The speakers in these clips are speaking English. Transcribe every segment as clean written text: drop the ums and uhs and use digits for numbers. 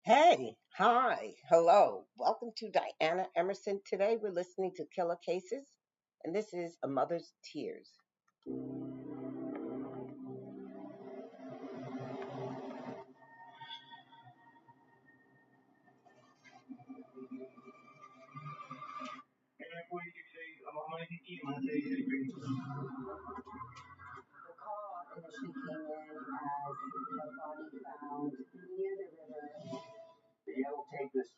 Hey, hi, hello. Welcome to Diana Emerson. Today we're listening to Killer Cases, and this is A Mother's Tears. The call initially came in as a body found near the river. The yellow tape is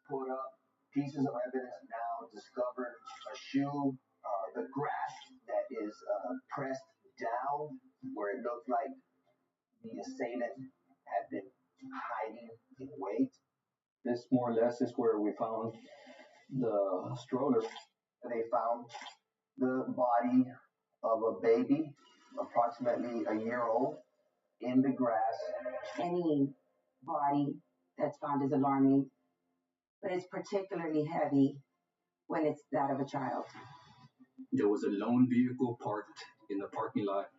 put up. Pieces of evidence now discovered. A shoe, the grass that is pressed down where it looked like the assailant had been hiding in wait. This more or less is where we found the stroller. They found the body of a baby, approximately a year old, in the grass. Any body that's found is alarming, but it's particularly heavy when it's that of a child. There was a lone vehicle parked in the parking lot,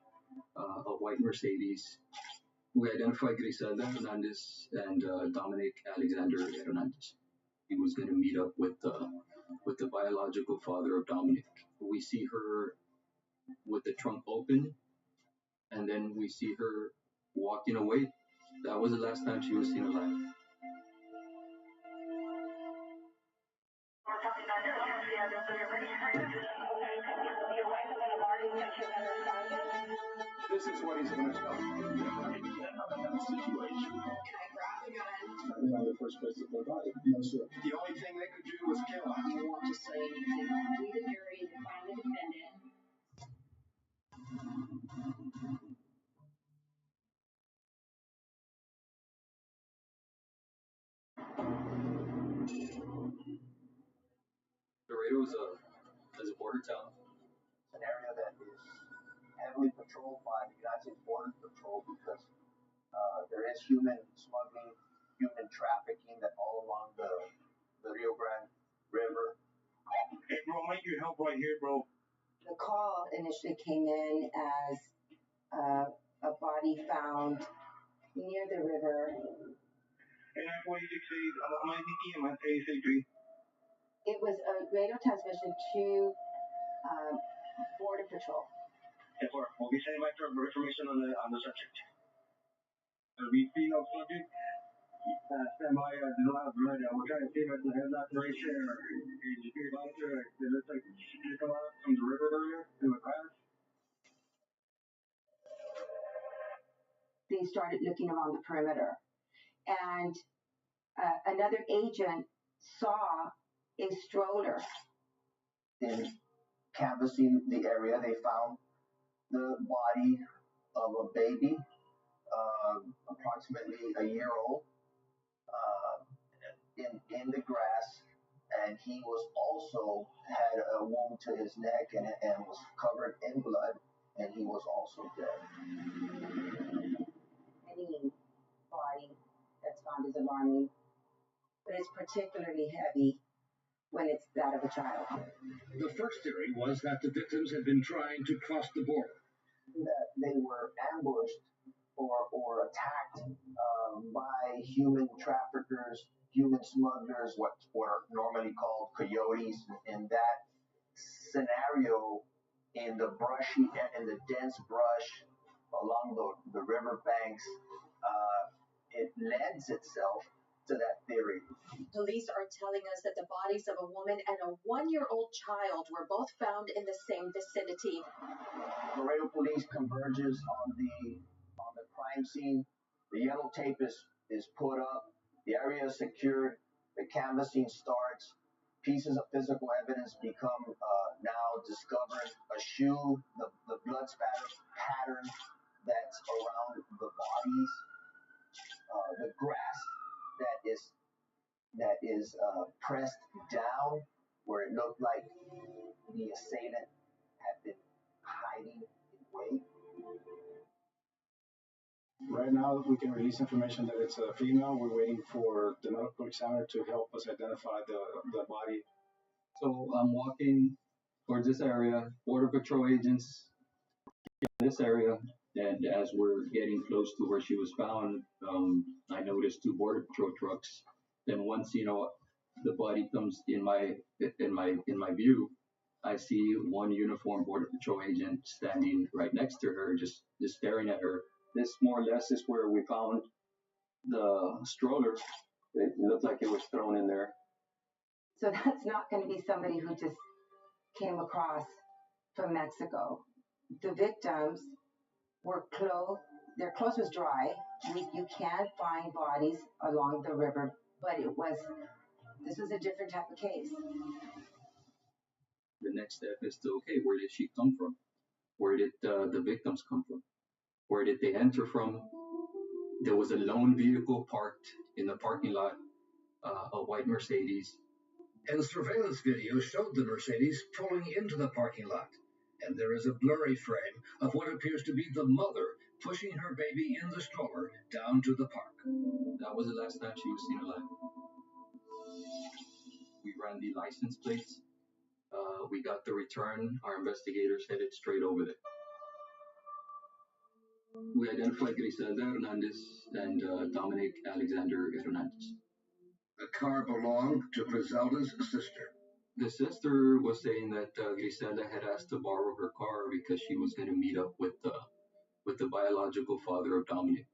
a white Mercedes. We identified Griselda Hernandez and Dominic Alexander Hernandez. He was going to meet up with the biological father of Dominic. We see her with the trunk open, and then we see her walking away. That was the last time she was seen alive. This is what he's going to tell you about the situation. Can I grab the gun? You know, the first place to put a body. No, sir. The only thing they could do was kill us. You want to say anything? We, the jury, to find the defendant. Laredo is a border town. It's an area that is heavily patrolled by the United States Border Patrol because there is human smuggling, human trafficking that all along the Rio Grande River. Hey, bro, I need your help right here, bro. The call initially came in as a body found near the river. And that's why you say, I'm going to ASAP. It was a radio transmission to Border Patrol. Yes, sir. We'll be sending back for information on the subject. We see no subject. Stand by, do not have ready. We're trying to see if the headlight right there. You see about it? It looks like she come out from the river earlier in the grass. They started looking around the perimeter, and another agent saw a stroller. In canvassing the area, they found the body of a baby, approximately a year old, in the grass, and he was also had a wound to his neck and was covered in blood, and he was also dead. Any body that's found is alarming, but it's particularly heavy when it's that of a child. The first theory was that the victims had been trying to cross the border. That they were ambushed or attacked by human traffickers, human smugglers, what are normally called coyotes. In that scenario, in the brushy and the dense brush along the river banks, it lends itself to that theory. Police are telling us that the bodies of a woman and a 1-year-old child were both found in the same vicinity. Laredo police converges on the crime scene. The yellow tape is put up. The area is secured. The canvassing starts. Pieces of physical evidence become now discovered. A shoe, the blood spatter pattern that's around the bodies, the grass that is pressed down where it looked like the assailant had been hiding in wait. Right now, we can release information that it's a female. We're waiting for the medical examiner to help us identify the body. So I'm walking towards this area. Border Patrol agents in this area, and as we're getting close to where she was found, I noticed notice two border patrol trucks. Then once the body comes in my view, I see one uniformed border patrol agent standing right next to her, just staring at her. This more or less is where we found the stroller. It looked like it was thrown in there. So that's not going to be somebody who just came across from Mexico. The victims were clothed, their clothes was dry. You can't find bodies along the river, but this was a different type of case. The next step is to, okay, where did she come from? Where did the victims come from? Where did they enter from? There was a lone vehicle parked in the parking lot, a white Mercedes. And surveillance video showed the Mercedes pulling into the parking lot. And there is a blurry frame of what appears to be the mother pushing her baby in the stroller down to the park. That was the last time she was seen alive. We ran the license plates. We got the return. Our investigators headed straight over there. We identified Griselda Hernandez and Dominic Alexander Hernandez. The car belonged to Griselda's sister. The sister was saying that Griselda had asked to borrow her car because she was going to meet up with the biological father of Dominic.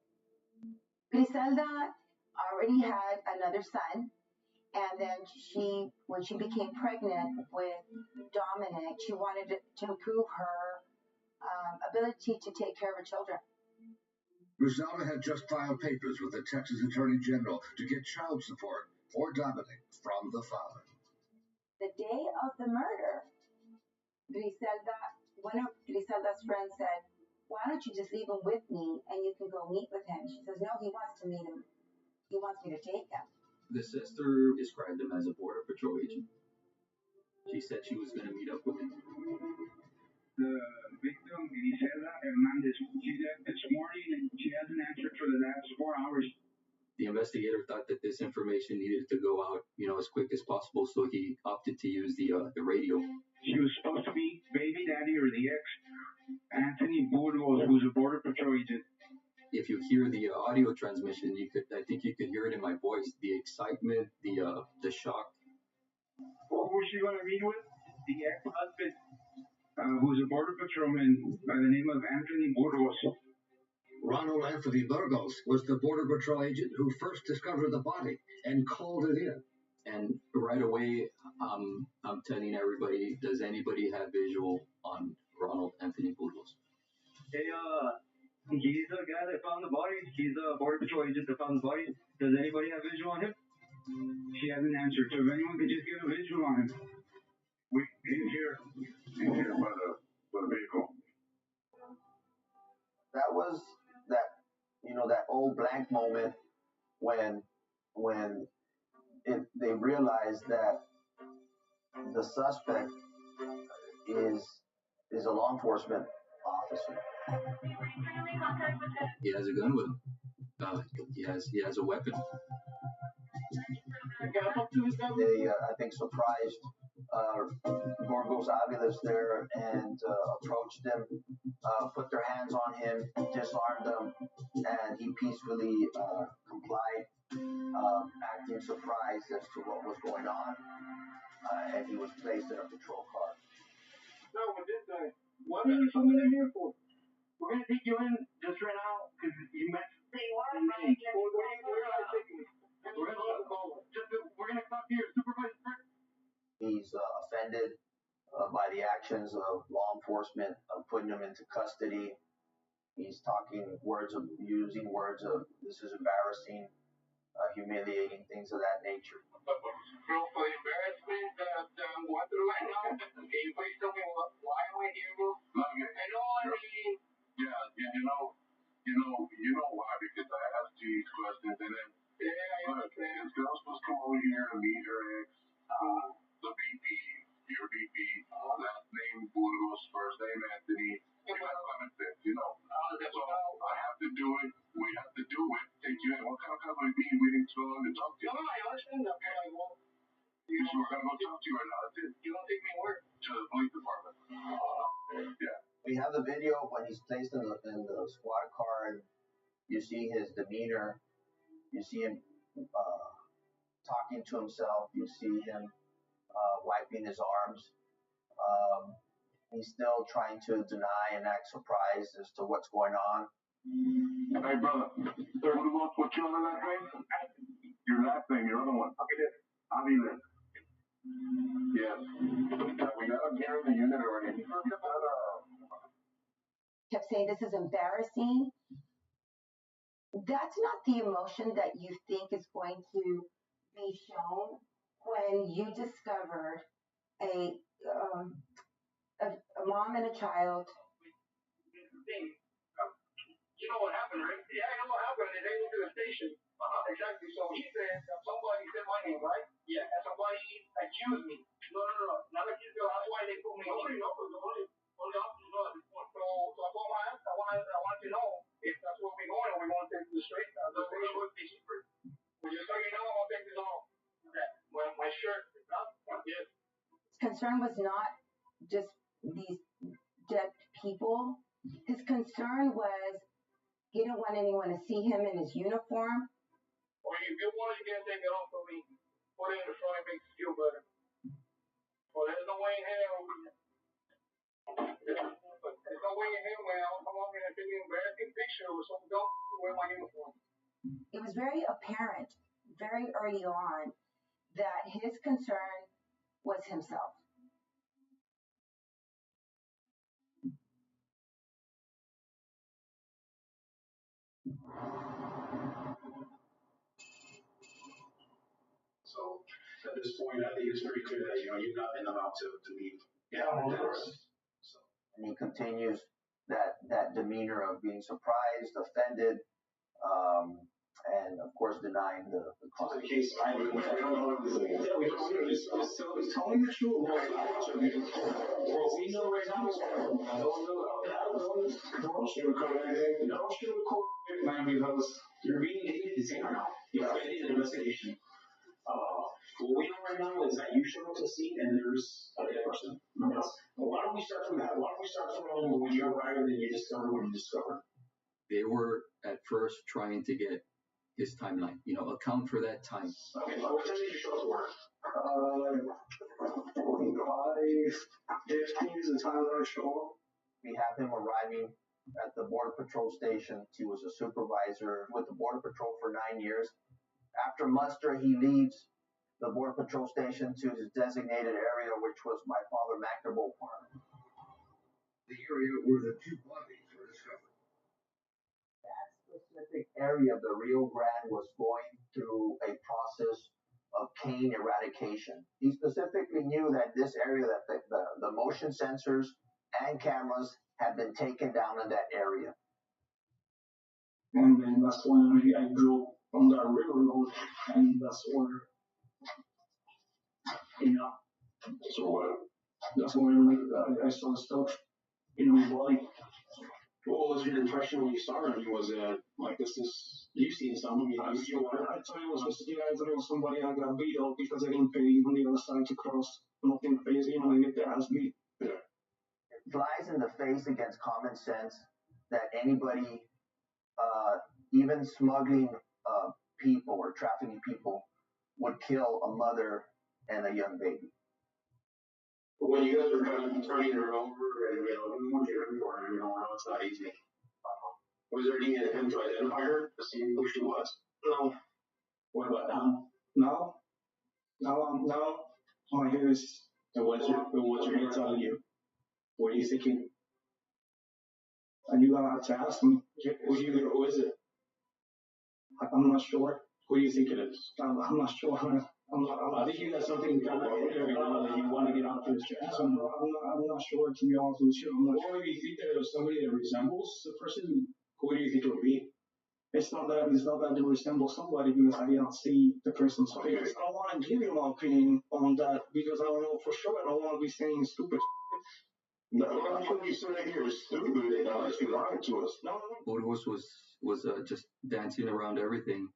Griselda already had another son, and then when she became pregnant with Dominic, she wanted to improve her ability to take care of her children. Griselda had just filed papers with the Texas Attorney General to get child support for Dominic from the father. The day of the murder, one of Griselda's friends said, "Why don't you just leave him with me and you can go meet with him?" She says, "No, he wants to meet him. He wants me to take him." The sister described him as a border patrol agent. She said she was going to meet up with him. The victim, Griselda Hernandez, she's left this morning and she hasn't answered for the last 4 hours. The investigator thought that this information needed to go out, as quick as possible, so he opted to use the radio. She was supposed to be baby daddy or the ex, Anthony Burgos, who's a border patrol agent. If you hear the audio transmission, I think you could hear it in my voice. The excitement, the shock. Who was she going to meet with? The ex-husband, who's a border patrolman by the name of Anthony Burgos. Ronald Anthony Burgos was the border patrol agent who first discovered the body and called it in. And right away, I'm telling everybody, does anybody have visual on Ronald Anthony Burgos? Hey, he's the guy that found the body. He's the border patrol agent that found the body. Does anybody have visual on him? She hasn't answered, so if anyone could just get a visual on him. He's here by the vehicle. That was that old blank moment when they realized that the suspect is a law enforcement officer. He has a gun with him. He has a weapon. They, I think, surprised Burgos Aviles there and approached him, put their hands on him, disarmed him, and he peacefully complied, acting surprised as to what was going on, and he was placed in a patrol car. No, with this guy, what are you coming in here for? We're going to take you in just right now because you met. We're going to talk to your supervisor first. He's offended by the actions of law enforcement, putting him into custody. He's using words of "this is embarrassing," humiliating, things of that nature. So for the embarrassment that I'm going through right now, can you please tell me why am I here? You know why, because I asked you these questions, and then this girl's supposed to come over here to meet her ex, the VP, your VP, last name Burgos, first name Anthony. You have common sense, So I have to do it. We have to do it. Take you in. What kind of company be waiting too long to talk to you? No, I understand that, but I won't. You sure we're gonna go talk to you right now? That's it. You don't take me where? To the police department. Yeah. We have the video when he's placed in the squad car, and you see his demeanor You see him talking to himself. You see him wiping his arms. He's still trying to deny and act surprised as to what's going on. Hey, brother, what you on the last name? Your last name, your other one. Aviles. Yes. We got him here in the unit already. Kept saying this is embarrassing. That's not the emotion that you think is going to be shown when you discovered a mom and a child. You know what happened, right? Yeah, I know what happened. They went to the station. Exactly. So he said that somebody said my name, right? Yeah. And somebody accused me. No. Not accused me. That's why they put me on. Nobody knows. Only officers know at this point. So I told my aunt, I wanted to know if that's where we're going or we're going to take the straight. The station first. Well, just so you know, I'll take this off. My shirt is up. Yes. His concern was not just these dead people. His concern was he didn't want anyone to see him in his uniform. Or if you want, you can take it off for me. Put it in the front, it makes you feel better. Well, there's no way in hell. There's no way in hell, man. I'll come up here and take an embarrassing picture with some dog to wear my uniform. It was very apparent, very early on, that his concern was himself. So at this point, I think it's very clear that you've not been allowed to leave. Yeah, So, and he continues that demeanor of being surprised, offended, and of course denying the crime. We don't know everything. Yeah, we don't know. Just tell me the truth. Well, we know right now. I don't sugarcoat anything. Don't sugarcoat it, man, because you're being engaged right now. You're getting an investigation. What we know right now is that you showed up to the scene and there's a dead person. Why don't we start from that? Why don't we start from when you arrived and you discovered what you discovered? They were at first trying to get his timeline, account for that time. Okay, what time did you show up to work? 5:15 is the time that I show up. We have him arriving at the Border Patrol station. He was a supervisor with the Border Patrol for 9 years. After muster, he leaves the Border Patrol station to his designated area, which was my father McNamara Farm. The area where the two bodies were discovered. That specific area of the Rio Grande was going through a process of cane eradication. He specifically knew that this area, that the motion sensors and cameras had been taken down in that area. And then that's when I drove on that river road, and that's where, so what? That's when I saw stuff, body. What was your impression when you saw him? Was it you seen something? I thought it was somebody I got beat up because I didn't pay on the other side to cross. Nothing crazy, they get their ass beat. Yeah. It flies in the face against common sense that anybody, even smuggling people or trafficking people, would kill a mother and a young baby. But when you guys were kind of turning her over and, we want you to for her, it's not easy. Was there any attempt to identify her to see who she was? No. What about now? Now, my hair is. And what's your head telling you? What are you thinking? And you gotta have to ask me, who is it? I'm not sure. Who do you think it is? I'm not sure. I think you got something kind of that you want to get off your chest. I'm not sure, to be honest with you. Or if you think that there's somebody that resembles the person, who do you think it would be? It's not that they resemble somebody because I don't see the person's face. I don't want to give you my opinion on that because I don't know for sure. I don't want to be saying stupid. No, I'm not you said that you're stupid. You're lying to us. No. Burgos was just dancing around everything.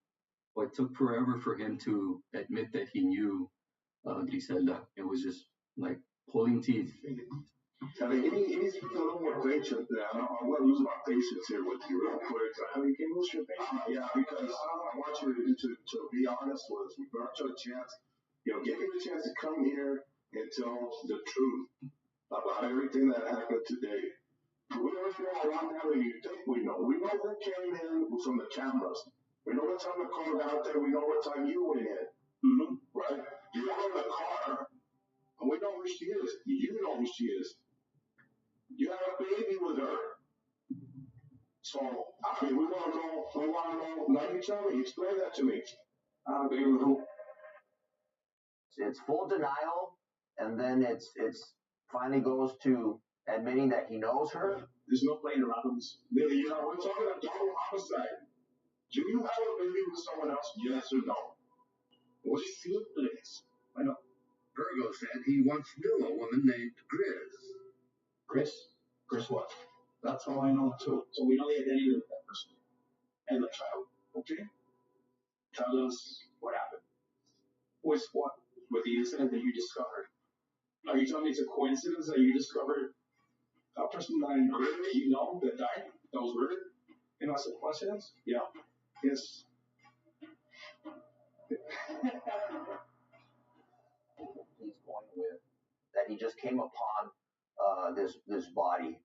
But it took forever for him to admit that he knew Griselda. It was just like pulling teeth. I mean, it needs to be a little more patient. I want to lose my patience here with you real quick. I mean, can you lose your patience? Yeah, because I want you to be honest with us. We brought you a chance. Give me the chance to come here and tell the truth about everything that happened today. We don't know a lot more than you think we know. We know who came in from the cameras. We know what time the car got out there. We know what time you went in. Mm-hmm. Right? You were in the car, and we know who she is. You know who she is. You had a baby with her. So, I mean, we want to know, now you tell me, explain that to me. I had a baby with who? It's full denial, and then it's finally goes to admitting that he knows her. There's no playing around with this. We're talking about double homicide. Do you have a baby with someone else? Yes or no? What's your place? I know. Virgo said he once knew a woman named Grizz. Chris? Chris what? That's all I know too. So we know the identity of that person. And the child. Okay? Tell us what happened. With what? With the incident that you discovered. Are you telling me it's a coincidence that you discovered a person named Grizz that you know that died, that was murdered? You know, it's a coincidence? Yeah. Yes. He's going with that he just came upon this body.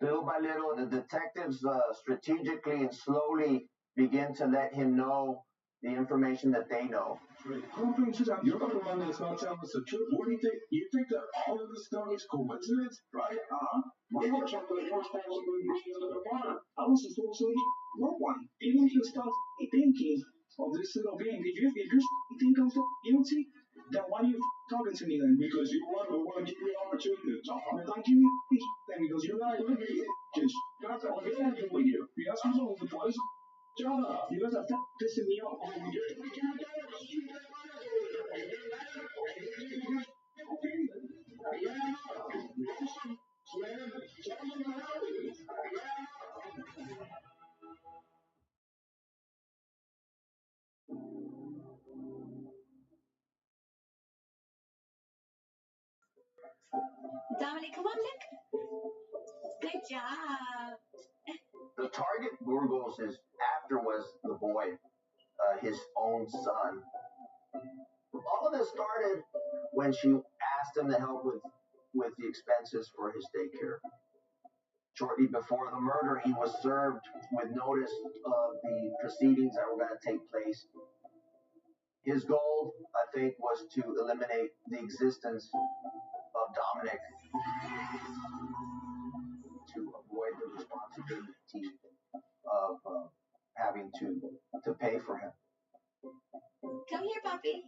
Little by little, the detectives strategically and slowly begin to let him know the information that they know. Right. You're the one that's not telling us the truth. What do you think? You think that all of this stuff is coincidence, right? They were trying to be responsible for the water. I was supposed to be no one. Even if you start thinking of this little being, if you think I'm guilty, then why are you talking to me then? Because you want to give me an opportunity to talk. I'm not giving you then because you're not going to be just that's all you're going to do with you. You got some of the boys. Shut up. You guys are pissing me off. Dominic, come on, look. Good job. The target Burgos is after was the boy, his own son. All of this started when she asked him to help with the expenses for his daycare. Shortly before the murder, he was served with notice of the proceedings that were going to take place. His goal, I think, was to eliminate the existence of Dominic to avoid the responsibility of having to pay for him. Come here, puppy.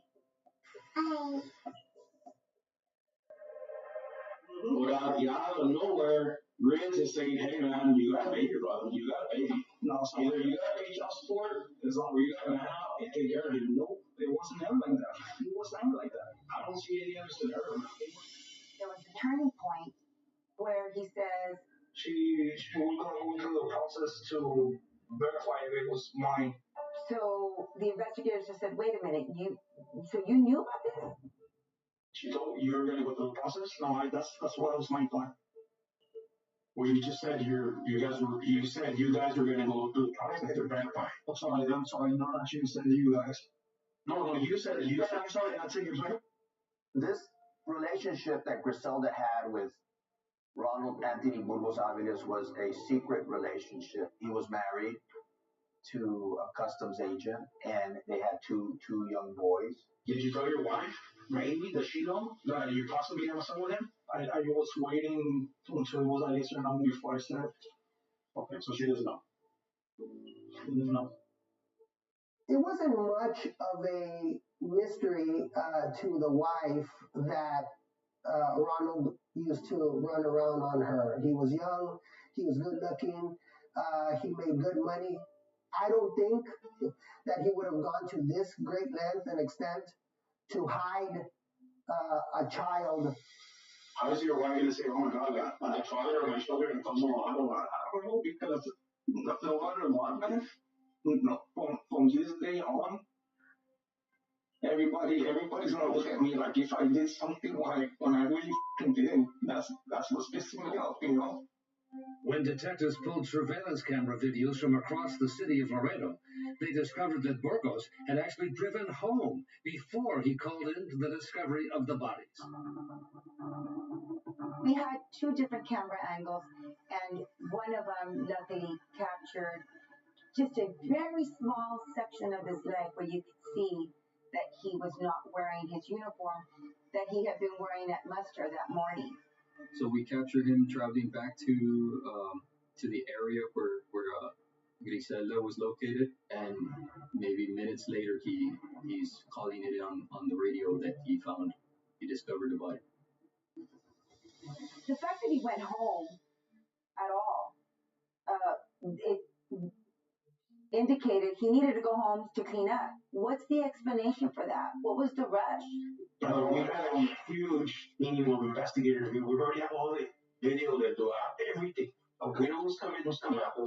Out of nowhere, Grizz is saying, hey man, you got a baby, brother. You got a baby. No, so either you got to pay child support, as long as you got to have and take care of it. Nope, it wasn't ever like that. It wasn't ever like that. I don't see any other scenario. There was a turning point where he says, She was going to go through the process to verify if it was mine. so the investigators just said, wait a minute, you knew about this? She told you were going to go through the process? No, that's what was my plan. Well, you just said you guys were going to go through the process to verify. I'm sorry, no, I shouldn't say you guys. No, you said it. I'm sorry, I take it back. This relationship that Griselda had with Ronald Anthony Burgos Aviles was a secret relationship. He was married to a customs agent, and they had two young boys. Did you tell your wife, maybe, does she know that you possibly have a son with him? I was waiting until it was, I guess, your number before I said. Okay, so she doesn't know. She doesn't know. It wasn't much of a mystery to the wife that Ronald used to run around on her. He was young, he was good looking, he made good money. I don't think that he would have gone to this great length and extent to hide a child. How is your wife going to say, oh my God, my father or my children comes along? I don't know, because the other one, man, no, from this day on, everybody's gonna look at me like if I did something when I really didn't. That's what's pissing me off, you know. When detectives pulled surveillance camera videos from across the city of Laredo, they discovered that Burgos had actually driven home before he called in the discovery of the bodies. We had 2 different camera angles, and one of them luckily captured just a very small section of his leg where you could see that he was not wearing his uniform that he had been wearing at muster that morning. So we captured him traveling back to the area where Griselda was located, and maybe minutes later he's calling it on the radio that he discovered the body. The fact that he went home at all, it indicated he needed to go home to clean up. What's the explanation for that? What was the rush? We had a huge team of investigators. We already have all the video that do everything. Okay, who's coming out?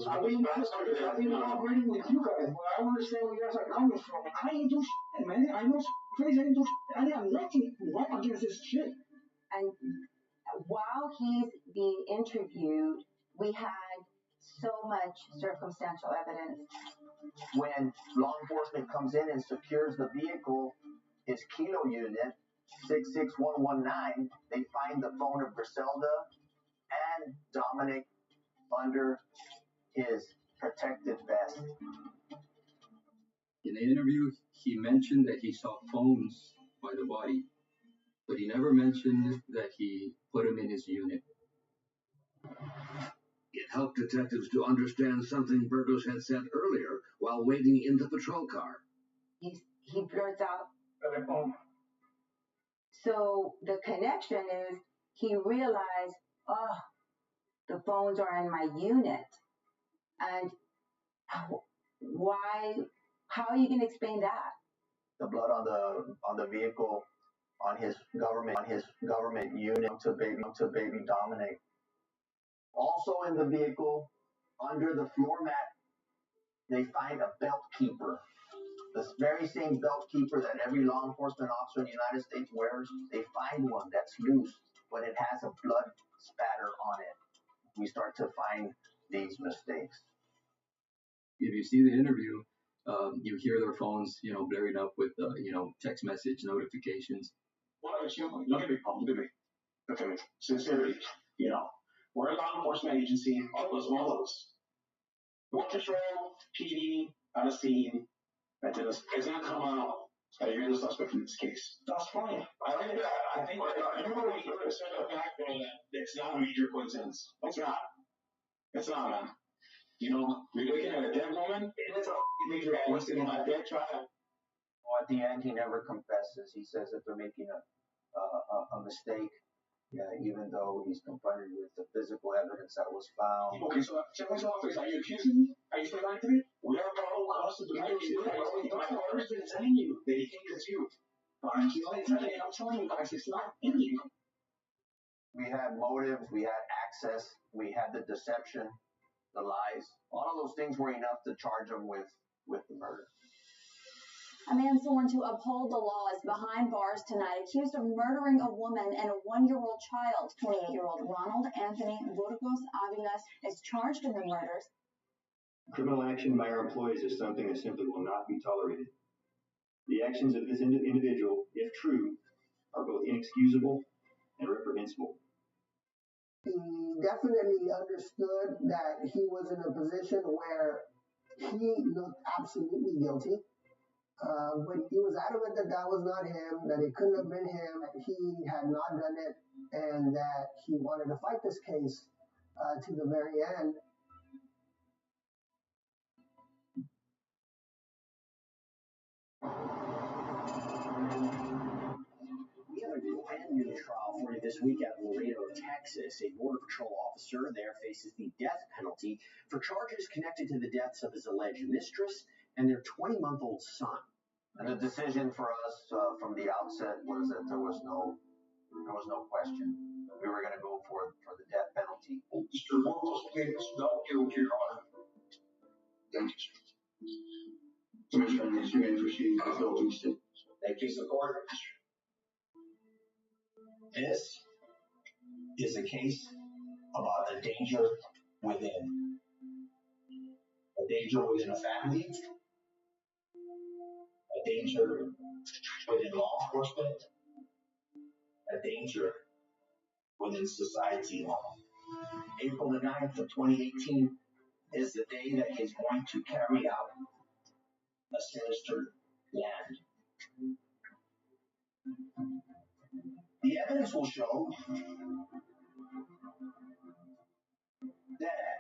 I've been cooperating with you guys, but I understand where you guys are coming from. I ain't do shit, man. I know crazy. I ain't do shit. I have nothing wrong against this shit. And while he's being interviewed, we had so much circumstantial evidence. When law enforcement comes in and secures the vehicle, his Kilo unit, 66119, they find the phone of Griselda and Dominic under his protective vest. In the interview, he mentioned that he saw phones by the body, but he never mentioned that he put him in his unit. It helped detectives to understand something Burgos had said earlier while waiting in the patrol car. He blurts out, so the connection is he realized, the phones are in my unit. And why? How are you going to explain that? The blood on the vehicle, on his government unit to baby Dominic. Also in the vehicle, under the floor mat, they find a belt keeper. This very same belt keeper that every law enforcement officer in the United States wears. They find one that's loose, but it has a blood spatter on it. We start to find these mistakes. If you see the interview, you hear their phones, blaring up with, text message notifications. Look at me. Sincerely, we're a law enforcement agency. All those models. Border Patrol, PD, on the scene, and it's gonna come out that you're the suspect in this case. That's fine. I like that. I think everybody said the fact that it's not a major coincidence. It's not. It's not, man. We're looking at a dead woman. It's a major coincidence. A dead child. Well, at the end, he never confesses. He says that they're making a mistake. Yeah, even though he's confronted with the physical evidence that was found. Okay, so check this off. Are you accusing me? Are you still lying to me? We have our own custody. My lawyer's been telling you that he thinks it's you. I'm telling you guys, it's not in you. We had motives, we had access, we had the deception, the lies. All of those things were enough to charge him with the murder. A man sworn to uphold the law is behind bars tonight, accused of murdering a woman and a 1-year-old child. 28-year-old Ronald Anthony Burgos Aviles is charged in the murders. Criminal action by our employees is something that simply will not be tolerated. The actions of this individual, if true, are both inexcusable and reprehensible. He definitely understood that he was in a position where he looked absolutely guilty. But he was adamant that that was not him, that it couldn't have been him, that he had not done it, and that he wanted to fight this case to the very end. We have a brand new trial for you this week out of Laredo, Texas. A Border Patrol officer there faces the death penalty for charges connected to the deaths of his alleged mistress and their 20-month-old son. And the decision for us from the outset was that there was no question. We were going to go for the death penalty. Mr. Burgos pleads not guilty, Your Honor. Thank you. Commissioner, you may proceed with guilty statements. Thank please the court. This is a case about a danger within. A danger within a family, a danger within law enforcement, a danger within society law. April the 9th of 2018 is the day that he's going to carry out a sinister plan. The evidence will show that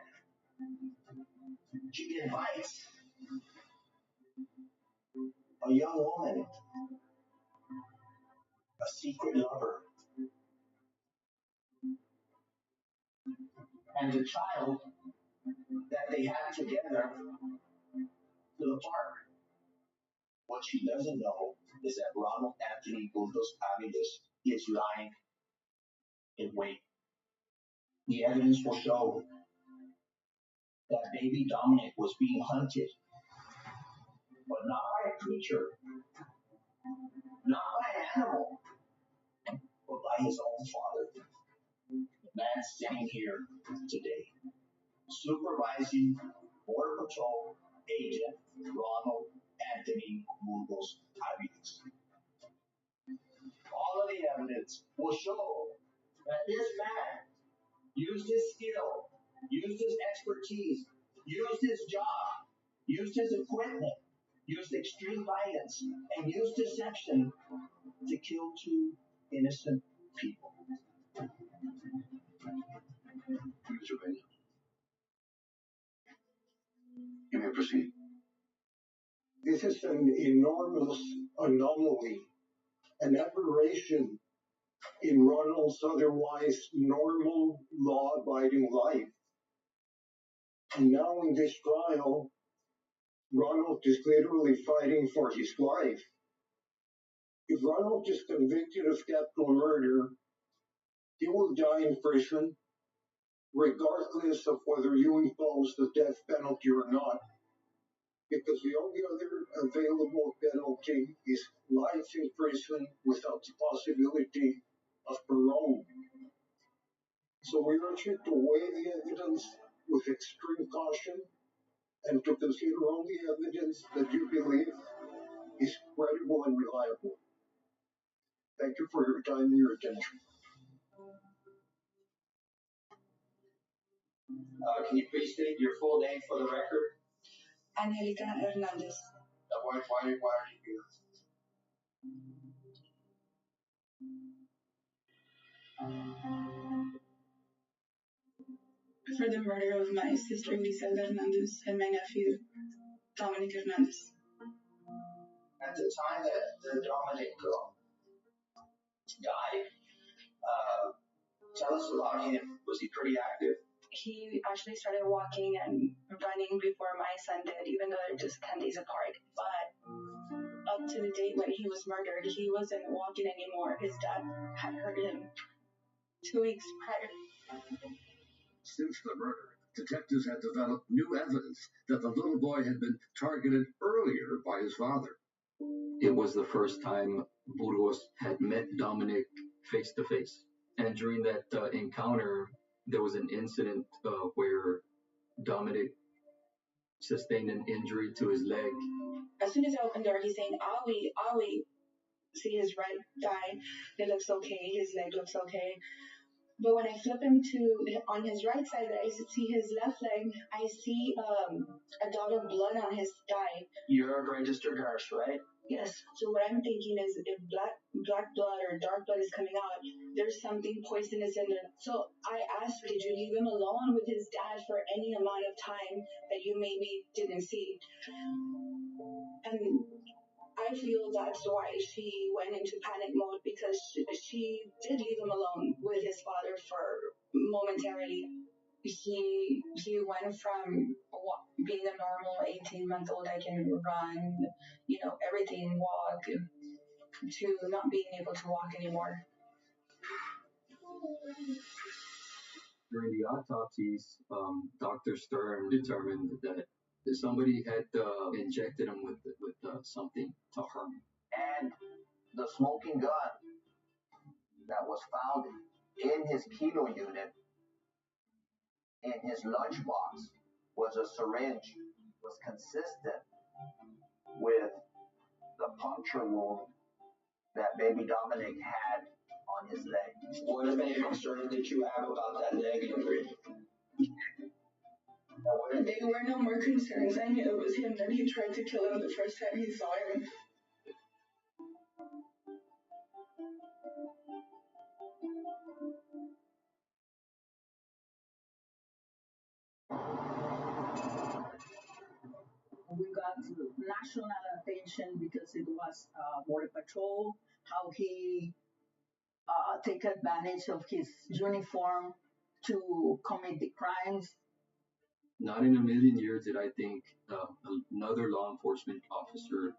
she invites a young woman, a secret lover, and a child that they had together to the park. What she doesn't know is that Ronald Anthony Burgos Aviles is lying in wait. The evidence will show that baby Dominic was being hunted, but not by a creature, not by an animal, but by his own father. The man sitting here today, supervising Border Patrol Agent Ronald Anthony Burgos Aviles. All of the evidence will show that this man used his skill, used his expertise, used his job, used his equipment, used extreme violence, and used deception to kill two innocent people. Mr. Pena, you may proceed. This is an enormous anomaly, an aberration in Ronald's otherwise normal, law-abiding life. And now in this trial, Ronald is literally fighting for his life. If Ronald is convicted of capital murder, he will die in prison, regardless of whether you impose the death penalty or not, because the only other available penalty is life in prison without the possibility of parole. So we urge you to weigh the evidence with extreme caution and to consider only evidence that you believe is credible and reliable. Thank you for your time and your attention. Can you please state your full name for the record? Angelica Hernandez. Why are you here? For the murder of my sister Griselda Hernandez and my nephew Dominic Hernandez. At the time that Dominic died, tell us about him. Was he pretty active? He actually started walking and running before my son did, even though they're just 10 days apart. But up to the date when he was murdered, he wasn't walking anymore. His dad had hurt him 2 weeks prior. Since the murder, detectives had developed new evidence that the little boy had been targeted earlier by his father. It was the first time Burgos had met Dominic face to face. And during that encounter, there was an incident where Dominic sustained an injury to his leg. As soon as I opened the door, he's saying, "Awi, Awi." See his right thigh, it looks okay. His leg looks okay. But when I flip him to on his right side, I see his left leg. I see a dot of blood on his thigh. You're a registered nurse, right? Yes. So what I'm thinking is, if black blood or dark blood is coming out, there's something poisonous in it. So I asked, did you leave him alone with his dad for any amount of time that you maybe didn't see? And I feel that's why she went into panic mode, because she did leave him alone with his father for momentarily. He went from being a normal 18-month-old, I can run, everything, walk, to not being able to walk anymore. During the autopsies, Dr. Stern determined that somebody had injected him with something to harm him. And smoking gun that was found in his kilo unit in his lunchbox was a syringe, was consistent with the puncture wound that baby Dominic had on his leg. What if any concerns did you have about that leg injury? There were no more concerns. I knew it was him that he tried to kill him the first time he saw him. We got national attention because it was Border Patrol, how he take advantage of his uniform to commit the crimes. Not in a million years did I think another law enforcement officer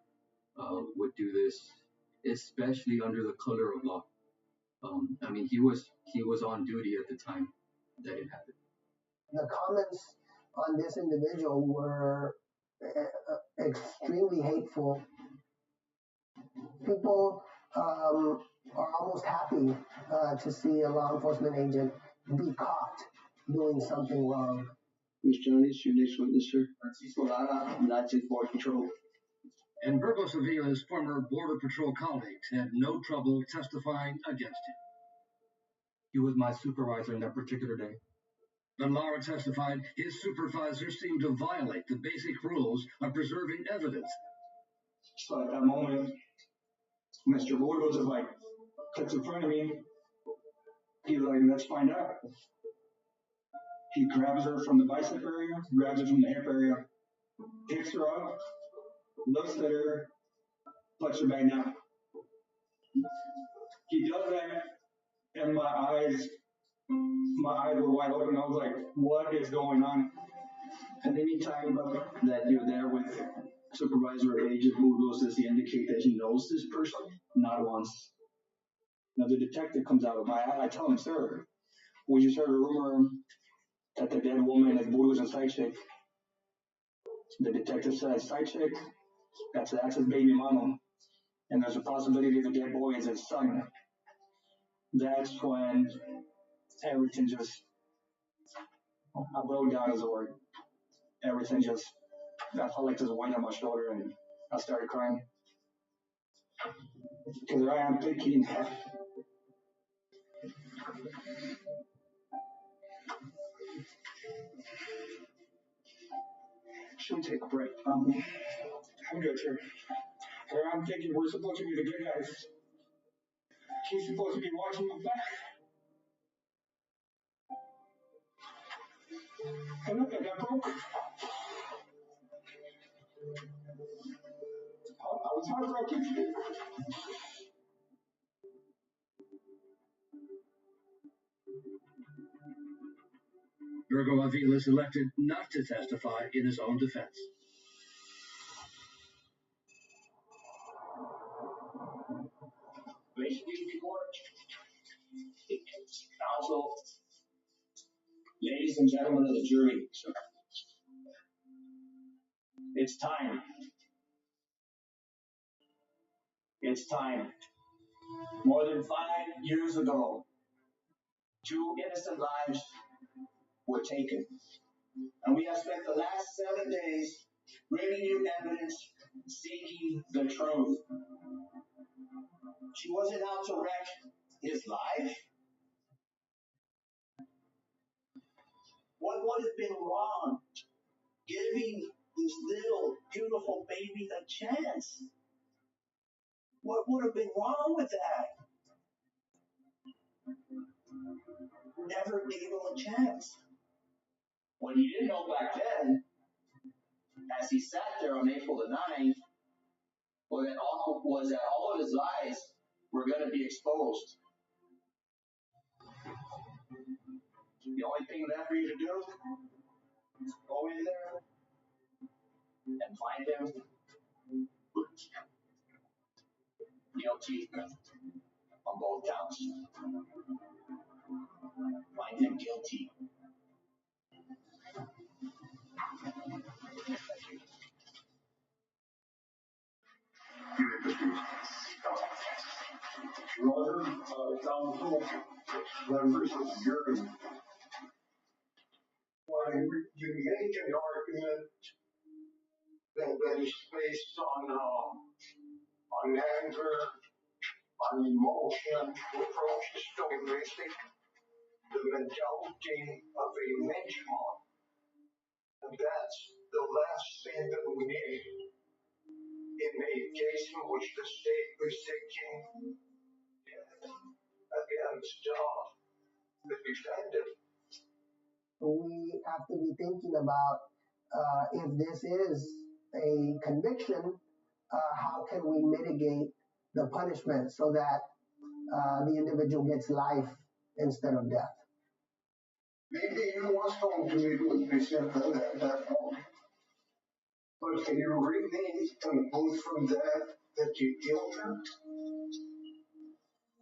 would do this, especially under the color of law. I mean, he was on duty at the time that it happened. The comments on this individual were extremely hateful. People are almost happy to see a law enforcement agent be caught doing something wrong. Ms. Johnny's your next witness, sir. Francisco Lara, United States Border Patrol. And Burgos Avila's former Border Patrol colleagues had no trouble testifying against him. He was my supervisor in that particular day. But Lara testified his supervisor seemed to violate the basic rules of preserving evidence. So at that moment, Mr. Burgos is like, cuts in front of me. He's like, let's find out. He grabs her from the bicep area, grabs her from the hip area, picks her up, looks at her, puts her back down. He does that, and my eyes were wide open. I was like, what is going on? And any time that you're there with Supervisor or Agent Burgos, does he indicate that he knows this person? Not once. Now the detective comes out of my eye. I tell him, sir, we just heard a rumor that the dead woman is Burgos and side chick. The detective says, side chick, that's his baby mama. And there's a possibility the dead boy is his son. That's when everything just, I broke down as a word. Everything just, I felt like there's a weight on my shoulder and I started crying. Because I am thinking, Should we take a break? I'm good, sir. I'm thinking we're supposed to be the good guys. He's supposed to be watching my back. And look, I got broke. I was heartbroken. Virgo Avila elected not to testify in his own defense. Counsel, ladies and gentlemen of the jury, it's time. It's time. More than 5 years ago, 2 innocent lives were taken. And we have spent the last 7 days bringing you evidence, seeking the truth. She wasn't out to wreck his life. What would have been wrong giving this little beautiful baby a chance? What would have been wrong with that? Never gave him a chance. What he didn't know back then, as he sat there on April the 9th, was that all of his lies were going to be exposed. The only thing left for you to do is go in there and find him guilty on both counts. Find him guilty. Thank you. Your Honor, counsel, members of the jury, when you make an argument that is based on anger, on emotion, approaches to basic the mentality of a benchmark. And that's the last thing that we need in a case in which the state is seeking against the defendant. We have to be thinking about if this is a conviction, how can we mitigate the punishment so that the individual gets life instead of death? Maybe you was going to be what you said at that point. But can you really conclude from that you killed her?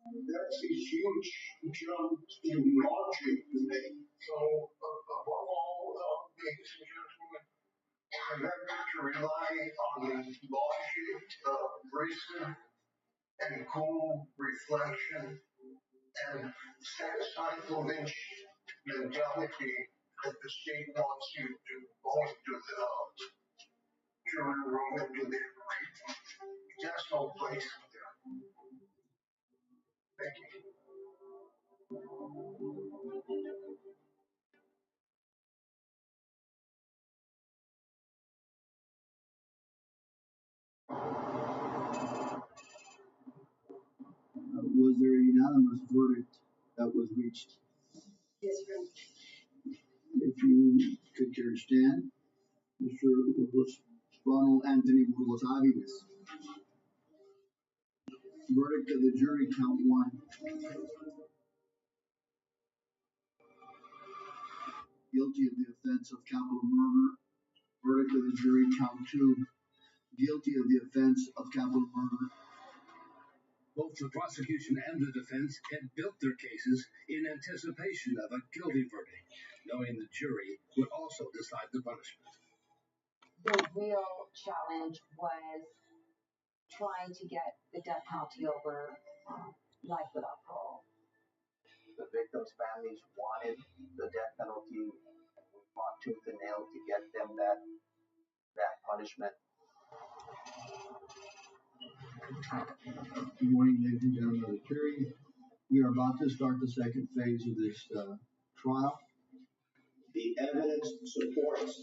That's a huge jump in logic to make. So, above all, ladies and gentlemen, remember to rely on logic, reason, and cool reflection, and set aside the lynch mentality that the state wants you to go into the jury room and deliberate. It has no place there. Thank you. Was there a unanimous verdict that was reached? Yes, sir. If you could care to stand, Mr. Ronald Anthony Burgos Aviles. Verdict of the jury, count one. Guilty of the offense of capital murder. Verdict of the jury, count two. Guilty of the offense of capital murder. Both the prosecution and the defense had built their cases in anticipation of a guilty verdict, knowing the jury would also decide the punishment. The real challenge was trying to get the death penalty over life without parole. The victims' families wanted the death penalty. We fought tooth and nail to get them that punishment. Good morning, ladies and gentlemen of the jury. We are about to start the second phase of this trial. The evidence supports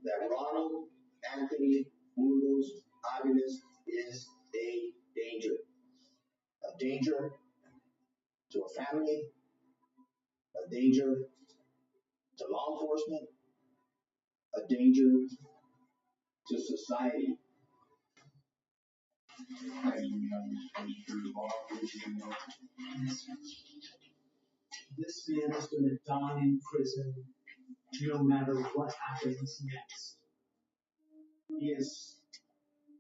that Ronald Anthony Burgos Aviles is a danger. A danger to a family, a danger to law enforcement, a danger to society. This man is going to die in prison no matter what happens next. He is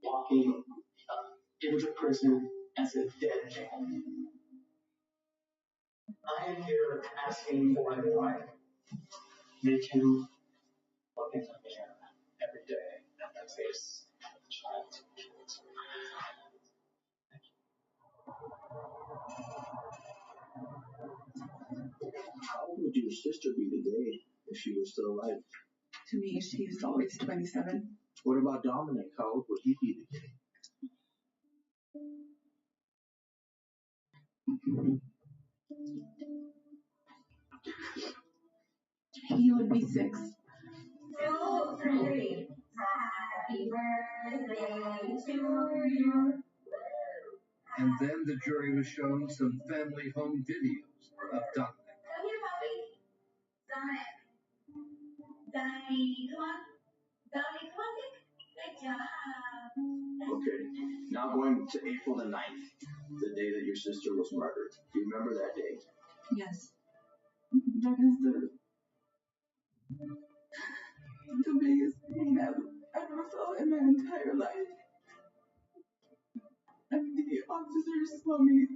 walking into prison as a dead man. I am here asking for my life. Make him look in the mirror every day at the face of a child. How old would your sister be today if she was still alive? To me, she's always 27. What about Dominic? How old would he be today? He would be 6. 2, 3. Happy birthday to you. And then the jury was shown some family home videos of Dominic. Come here, puppy. Sonic. Donnie, come on. Donnie, come on, Good job. Okay, now going to April the 9th, the day that your sister was murdered. Do you remember that day? Yes. That is the biggest pain I've ever felt in my entire life. And the officers told me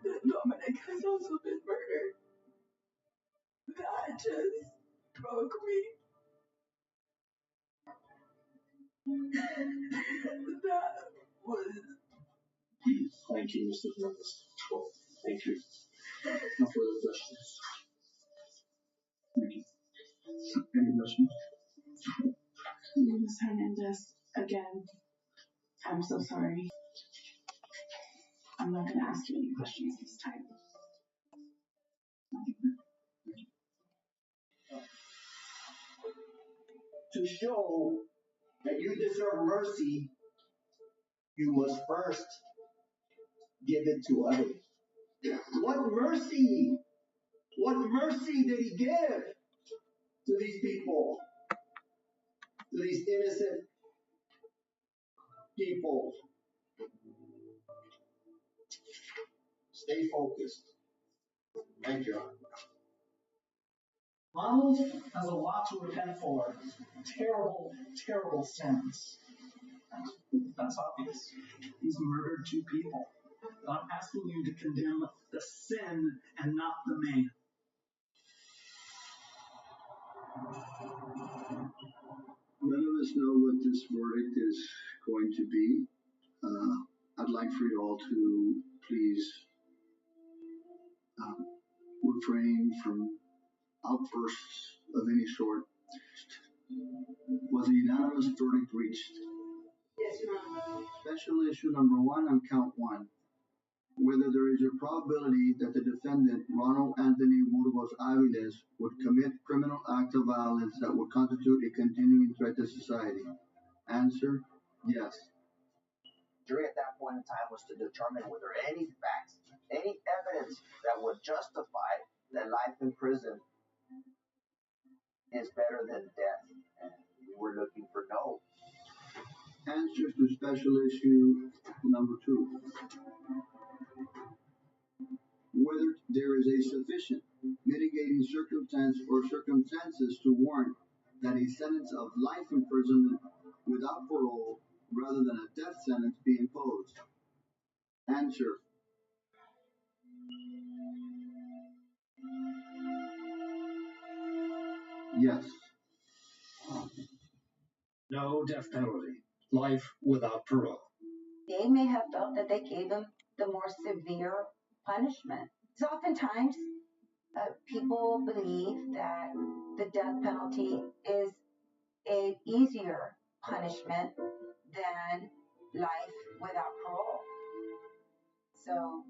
that Dominic has also been murdered. That just broke me. That was... Like Thank you, Mr. Hernandez. Thank you. No further questions. Thank you. Any questions? Ms. Hernandez, again, I'm so sorry. I'm not going to ask you any questions this time. To show that you deserve mercy, you must first give it to others. What mercy? What mercy did he give to these people? To these innocent people? Stay focused. Thank you. Ronald has a lot to repent for. Terrible, terrible sins. That's obvious. He's murdered 2 people. But I'm asking you to condemn the sin and not the man. None of us know what this verdict is going to be. I'd like for you all to please refrain from outbursts of any sort. Was a unanimous verdict reached? Yes, Your Honor. Special issue number 1 on count 1. Whether there is a probability that the defendant, Ronald Anthony Burgos Aviles, would commit criminal act of violence that would constitute a continuing threat to society. Answer, yes. Jury at that point in time was to determine whether any facts, any evidence that would justify that life in prison is better than death. And we were looking for no. Answers to special issue number 2. Whether there is a sufficient mitigating circumstance or circumstances to warrant that a sentence of life imprisonment without parole rather than a death sentence be imposed. Answer. Yes. No death penalty. Life without parole. They may have felt that they gave him the more severe punishment. So oftentimes, people believe that the death penalty is a easier punishment than life without parole. So